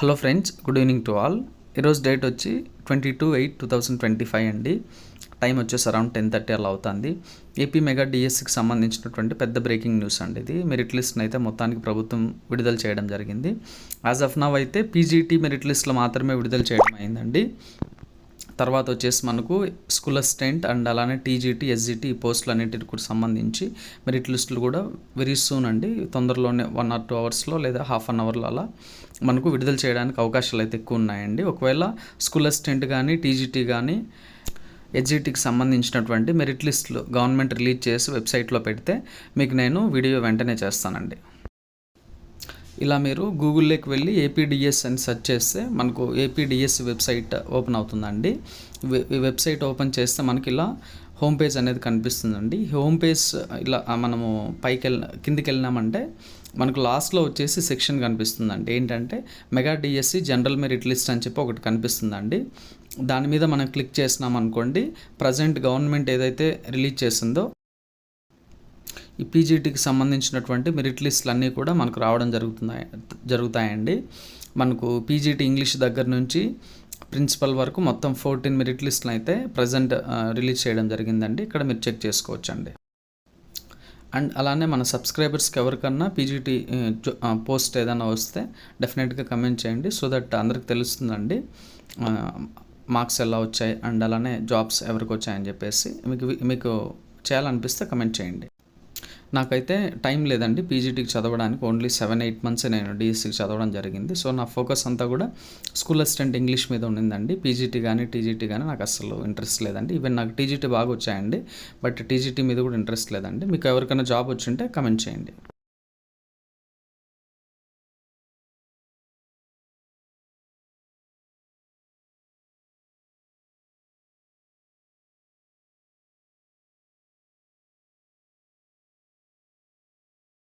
Hello friends, good evening to all. ఈరోజు date వచ్చి 22/8/2025 అండి. టైం వచ్చేసి అరౌండ్ 10:30 అలా అవుతుంది. ఏపీ మెగా డిఎస్సికి సంబంధించినటువంటి పెద్ద బ్రేకింగ్ న్యూస్ అండి ఇది. మెరిట్ లిస్ట్ని అయితే మొత్తానికి ప్రభుత్వం విడుదల చేయడం జరిగింది. యాజ్ ఆఫ్ నవ్ అయితే పీజీటీ మెరిట్ లిస్ట్లో మాత్రమే విడుదల చేయడం అయిందండి. తర్వాత వచ్చేసి మనకు స్కూల్ అసిస్టెంట్ అండ్ అలానే టీజీటీ, ఎస్జిటి ఈ పోస్టులు అన్నింటికి సంబంధించి మెరిట్ లిస్టులు కూడా వెరీ సూన్ అండి, తొందరలోనే 1 or 2 అవర్స్లో లేదా హాఫ్ అన్ అవర్లో అలా మనకు విడుదల చేయడానికి అవకాశాలు అయితే ఎక్కువ ఉన్నాయండి. ఒకవేళ స్కూల్ అసిస్టెంట్ కానీ టీజీటీ కానీ ఎస్జిటికి సంబంధించినటువంటి మెరిట్ లిస్టులు గవర్నమెంట్ రిలీజ్ చేసి వెబ్సైట్లో పెడితే మీకు నేను వీడియో వెంటనే చేస్తానండి. ఇలా మీరు గూగుల్లోకి వెళ్ళి ఏపీడిఎస్ అని సెర్చ్ చేస్తే మనకు ఏపీడిఎస్ వెబ్సైట్ ఓపెన్ అవుతుందండి. ఈ వెబ్సైట్ ఓపెన్ చేస్తే మనకి ఇలా హోమ్ పేజ్ అనేది కనిపిస్తుందండి. హోమ్ పేజ్ ఇలా మనము కిందికి వెళ్ళినామంటే మనకు లాస్ట్లో వచ్చేసి సెక్షన్ కనిపిస్తుందండి. ఏంటంటే mega DSC general merit list అని చెప్పి ఒకటి కనిపిస్తుందండి. దాని మీద మనం క్లిక్ చేసినాం అనుకోండి, ప్రజెంట్ గవర్నమెంట్ ఏదైతే రిలీజ్ చేసిందో ఈ పీజీటీకి సంబంధించినటువంటి మెరిట్ లిస్టులు అన్నీ కూడా మనకు రావడం జరుగుతాయండి. మనకు పీజీటీ ఇంగ్లీష్ దగ్గర నుంచి ప్రిన్సిపల్ వరకు మొత్తం 14 మెరిట్ లిస్టులు అయితే ప్రజెంట్ రిలీజ్ చేయడం జరిగిందండి. ఇక్కడ మీరు చెక్ చేసుకోవచ్చండి. అండ్ అలానే మన సబ్స్క్రైబర్స్కి ఎవరికన్నా పీజీటీ పోస్ట్ ఏదైనా వస్తే డెఫినెట్గా కమెంట్ చేయండి, సో దట్ అందరికి తెలుస్తుందండి మార్క్స్ ఎలా వచ్చాయి అండ్ అలానే జాబ్స్ ఎవరికి వచ్చాయని చెప్పేసి. మీకు చేయాలనిపిస్తే కమెంట్ చేయండి. నాకైతే టైం లేదండి పీజీటీకి చదవడానికి. ఓన్లీ 7-8 months నేను డిఎస్సికి చదవడం జరిగింది. సో నా ఫోకస్ అంతా కూడా స్కూల్ అసిస్టెంట్ ఇంగ్లీష్ మీద ఉండిందండి. పీజీటీ కానీ టీజీటీ కానీ నాకు అసలు ఇంట్రెస్ట్ లేదండి. ఈవెన్ నాకు టీజీటీ బాగా వచ్చాయండి, బట్ టీజీటీ మీద కూడా ఇంట్రెస్ట్ లేదండి. మీకు ఎవరికైనా జాబ్ వచ్చింటే కమెంట్ చేయండి.